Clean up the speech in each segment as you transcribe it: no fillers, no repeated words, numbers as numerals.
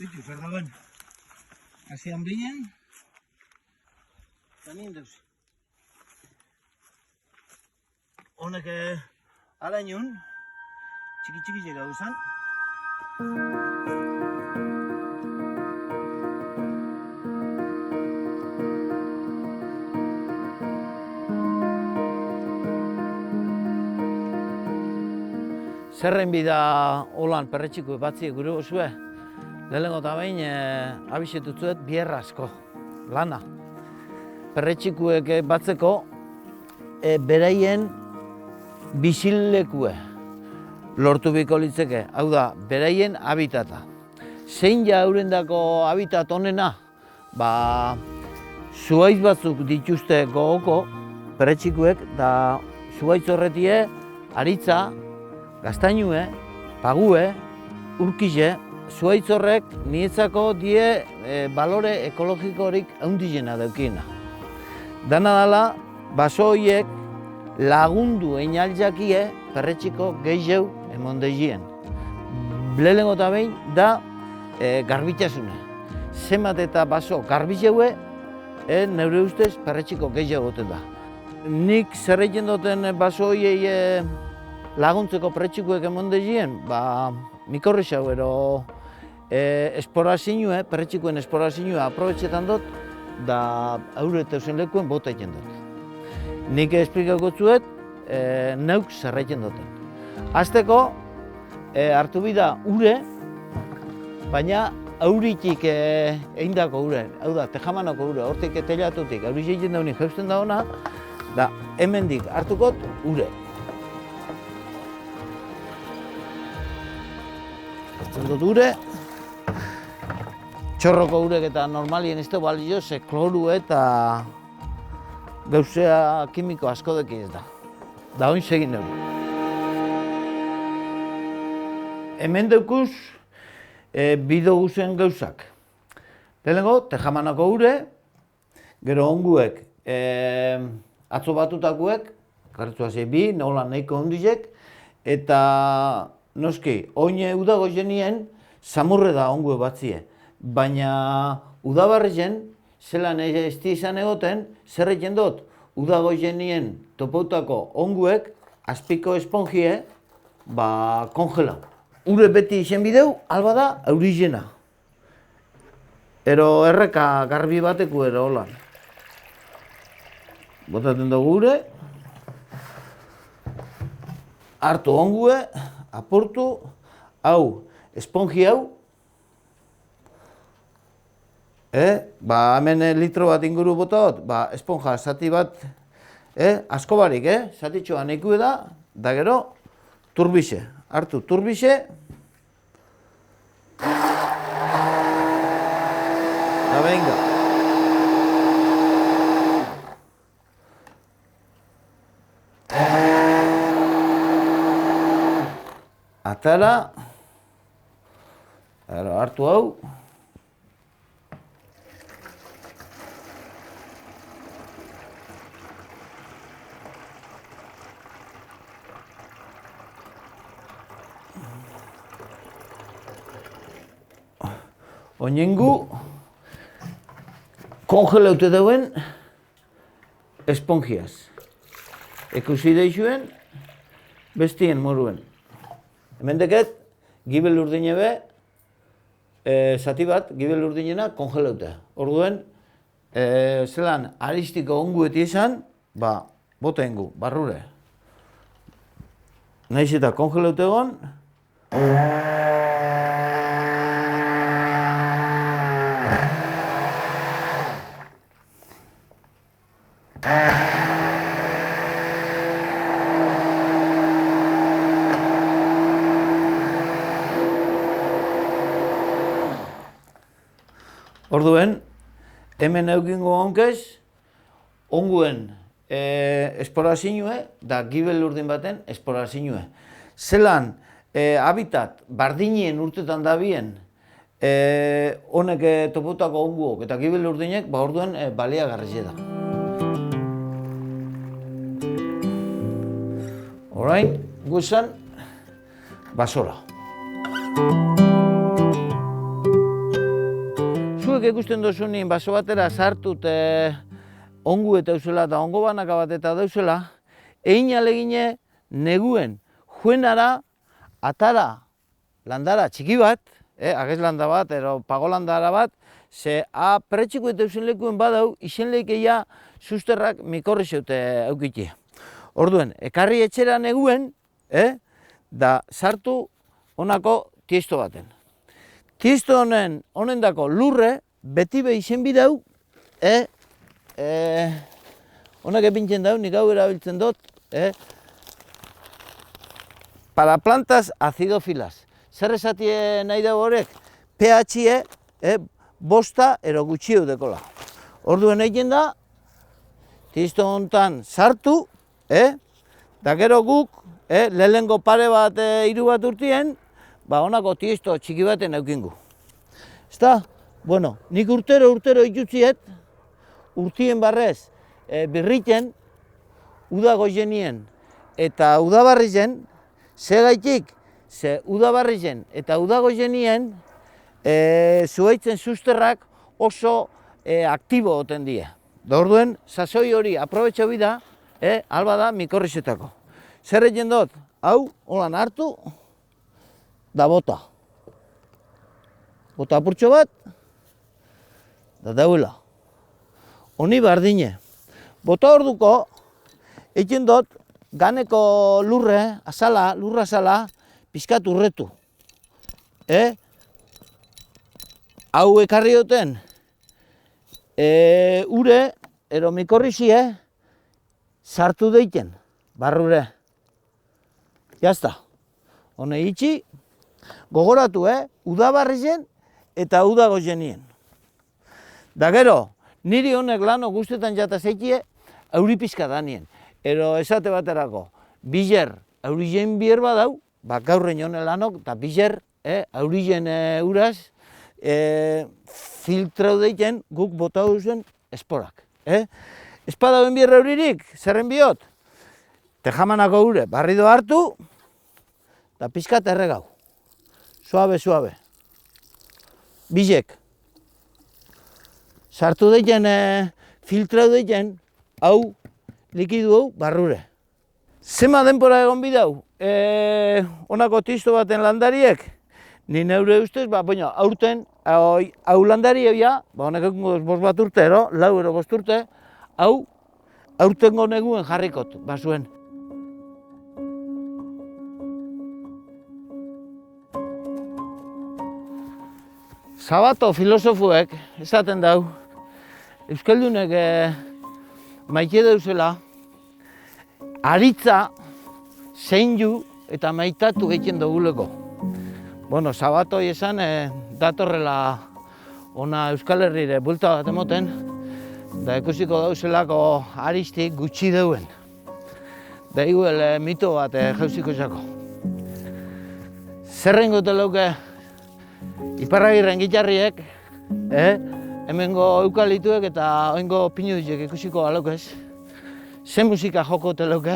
Bitu, zer dagoen. Hasian binen. Eta nien deuz. Honek alainun, txiki-txiki gauzan. Zerren bida holan perretxiko batzi gure osue. Lehenengo eta behin abixetutzuet bierrazko lana. Perretxikuek batzeko beraien bizilekue lortu biko litzeke. Hau da, beraien habitata. Zein ja eurendako habitat honena? Zuhaitz batzuk dituzte gogoko perretxikuek, da zuhaitz horretie aritza, gaztainue, pague, urkize, zuhaitz horrek nietzako die balore ekologikorik haundizena daukina. Dana dela, baso horiek lagundu einaljakie perretxiko gehiago emondegien. Lehenengo eta behin da garbitasune. Zenbat eta baso garbizeue, neure ustez perretxiko gehiago goten da. Nik zer egiten duten baso horiei laguntzeko perretxikuek emondegien, mikorrexau ero esporazinue, perretxikuen esporazinue aprobetxetan dut, da aurre teusen lekuen bota egiten dut. Nik esplikako zuet, neuk zer egiten duten. Azteko, hartu bida ure, baina auritik eindako ure, hau da, tejamanako ure, hortik telatutik, auriz egiten daunik jausten da ona, da hemendik hartukot ure. Hartzen dut ure, txorroko urek eta normalien ez da balio, ze kloru eta gauzea kimiko asko deki ez da. Da oin segin dugu. Hemen daukuz bido guzen gauzak. Lehenengo, tejamanako ure, gero onguek, atzo batutakuek, karretua bi, nola nahiko ondizek, eta noski, oine udago jenien, samurre da ongue batzie. Baina udabarrezen, zelan ez izan egoten, zer egiten dut, udago jenien topautako onguek, azpiko esponjie, kongela. Ure beti izen bideu, alba da, aurizena. Ero erreka garbi bateku ero holan. Botaten dugu ure, hartu ongue, aportu, hau, esponji hau, hemen litro bat inguru botot, esponja zati bat, asko barik, zatitxoa nekue da gero, turbixe. Hartu turbixe, da venga. Atara, hartu hau, oinengu kongelaute dauen esponjiaz. Ekusi deixuen bestien moruen. Hemen deket, gibel urdine be, zati bat, gibel urdinena kongelaute. Orduen, zelan aristiko ongueti esan, bota engu, barrure. Naiz eta kongelaute egon, orduen, hemen eukingo honkez, onguen esporazinue, da gibel urdin baten esporazinue. Zelan, habitat bardinien urtetan dabien, honek topotako onguok eta gibel urdinek, orduen baliagarri da. Orain, guzan, basora. zuek ikusten dozunin baso batera sartut ongu eta dauzela eta ongo banaka bat eta dauzela, egin alegine neguen juenara atara landara txiki bat, agez landa bat, ero pagolandara bat, ze pretxiko eta eusen lekuen badau, izen leikeia susterrak mikorri zeute aukitxe. Orduen, ekarri etxera neguen, da sartu honako tiesto baten. Tiesto honen dako lurre, beti behi izen bidau, honak epintzen dau, nik hau erabiltzen dut, para plantas acidofilas. Zer esatie nahi dago horrek? pH bosta ero gutxiu dekola. Orduen egin da, tiesto hontan sartu, da gero guk, lehengo pare bat, hiru bat urtien, honako tiesto txiki baten eukingu. Ezta? Bueno, nik urtero itutziet, urtien barrez birriten, uda goizenien eta udabarrizen, segaitik, ze udabarrizen eta uda goizenien, zuhaitzen susterrak oso aktibo oten die. Da orduen, sasoi hori aprobetxau bida, alba da mikorrizetako. Zer egin dut? Hau, holan hartu, da bota. Bota apurtxo bat, da dauela. Honi bardine. Bota orduko, egin dut, ganeko lurra azala, pizkat urretu. Hau ekarri duten, ure, ero mikorrizie, sartu deiten, barrure. Jazta. Hone itxi, gogoratu, udabarrizen eta udagozenien. Da gero, niri honek lano guztetan jata zeikie, auri pizka danien. Ero esate baterako, bizer aurizen bier badau, gaurren jone lanok, eta bizer aurizen uraz, filtrau deiten guk bota duzen esporak. Espadauen bier auririk, zerren biot? Tejamanako ure, barrido hartu, eta pizkat erregau. Suabe. Bizek. Sartu deiten, filtrau deiten, hau, likidu hau, barrure. Zema denpora egon bidau, honako tiesto baten landariek, ni neure ustez, aurten, hau landari ebia, honek egungo 5 bat urte, lau ero 5 urte, hau, aurtengo neguen jarrikot, bazuen. Sabato filosofuek esaten dau, euskaldunek maite dauzela, aritza, zeindu eta maitatu egiten duguleko. Bueno, Sabato esan datorrela ona Euskal Herrire bulta bat emoten, da ikusiko dauzelako aristik gutxi deuen. Da iguel mito bat jauziko zako. Zerrengo teleuke Iparragirren gitarriek, hemengo eukalituek eta oingo pinu ditek ikusiko alaukez. Ze musika joko teleuke.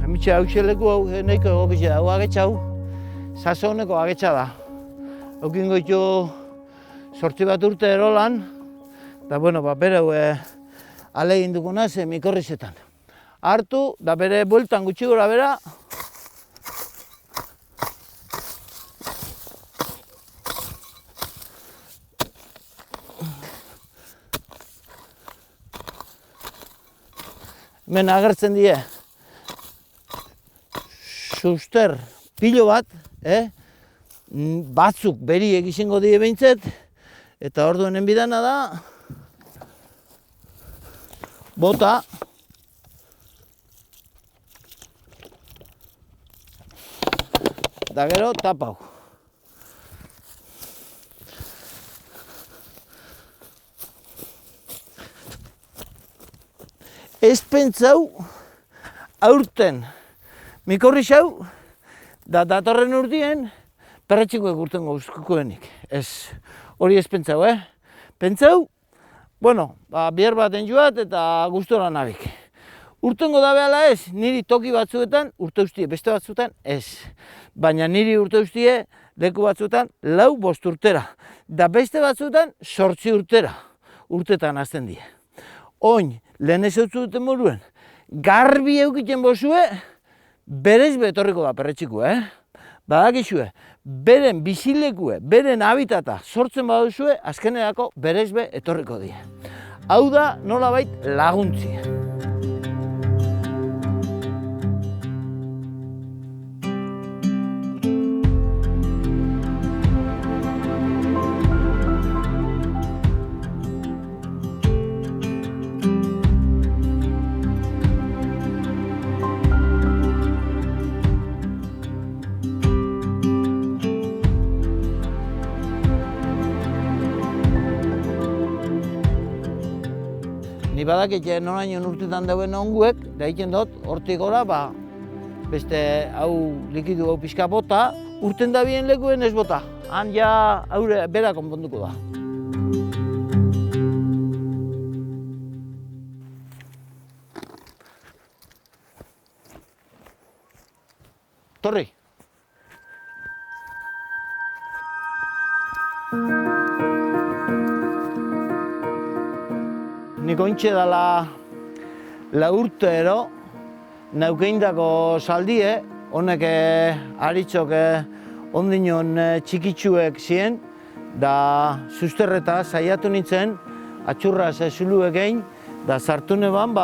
Hemitxe hau txeleku hau, nahiko egopitxe, hau agetsa hau, saso honeko agetsa da. Haukin goitu 8 bat urte erolan, eta bere alegin dugunaz mikorrizetan. Hartu, da bere bueltan gutxi gora bera, hemen agertzen die, suster pilo bat, batzuk beri egizengo die behintzet, eta orduenen bidana da, bota, da gero tapau. Ez pentsau, aurten, mikorri xau, Da datorren urtien, perretxikoek urtengo uzkukoenik. Ez, hori ez pentsau, Pentsau, bueno, bihar baten joat eta gustora nabik. Urtengo da behala ez, niri toki batzuetan urte ustie, beste batzuetan ez. Baina niri urte ustie leku batzuetan 4-5 urtera. Da beste batzuetan 8 urtera. Urtetan hasten die. Oin, lehen ez eutzu duten moruen, garbi eukiten bozue, berez betorriko da perretxiko, Badakizue, beren bizilekue, beren habitata sortzen baduzue, azkenerako berezbe etorriko die. Hau da nolabait laguntzia. Ni badakit noraino urtetan dauen onguek, da egiten dut, hortik gora, beste hau likidu hau pixka bota, urten da bien lekuen ez bota. Han ja haure bera konponduko da. Torri. Nik ointxe dala 4 urtero naukeindako saldie, honek aritzok ondinon txikitsuek ziren, da susterreta saiatu nintzen, atxurraz zuluek egin, da sartu neban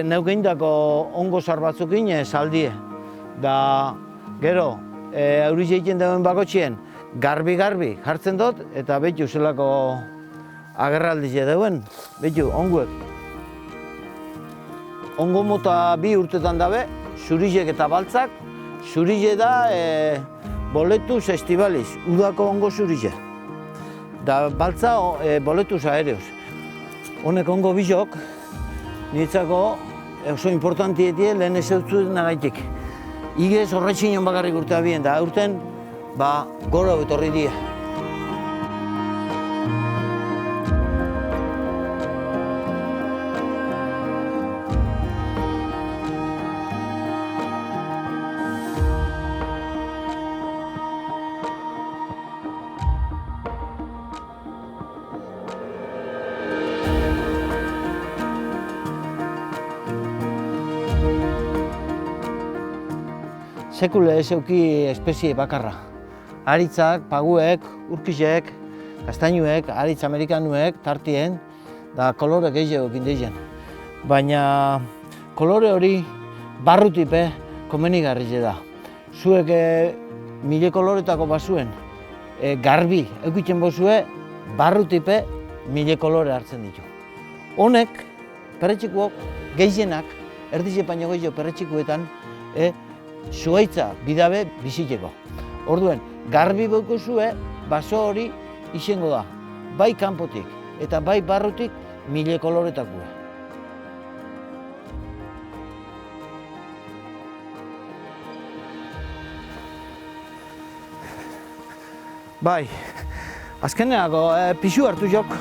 naukeindako ongo zar batzukin saldie. Da gero, auriz egiten dauen bakotxien, garbi jartzen dut, eta betu zelako agerraldize dauen, betu, onguek. Ongo mota 2 urtetan dabe, zurizek eta baltzak. Zurize da boletuz estibaliz, udako ongo zurize. Da baltza boletuz aereoz. Honek ongo bizok, niretzako oso importantietie lehen ez eutzuten nagaitik. Igez horretxinon bakarrik urtea bien, da urten gora betorri die. Sekule ez euki espezie bakarra. Aritzak, paguek, urkixek, kastainuek, aritz amerikanuek, tartien, da kolore gehiago egin deizen. Baina kolore hori barrutipe komenigarri da. Zuek 1000 koloretako bazuen garbi eukitzen bozue, barrutipe 1000 kolore hartzen ditu. Honek, perretxikoak gehienak, erdize baino gehiago perretxikoetan, zuhaitza bidabe bizitzeko. Orduen, garbi beuko zue, baso hori izango da. Bai kanpotik eta bai barrutik 1000 koloretakue. Bai, azkeneako pixu hartu jok.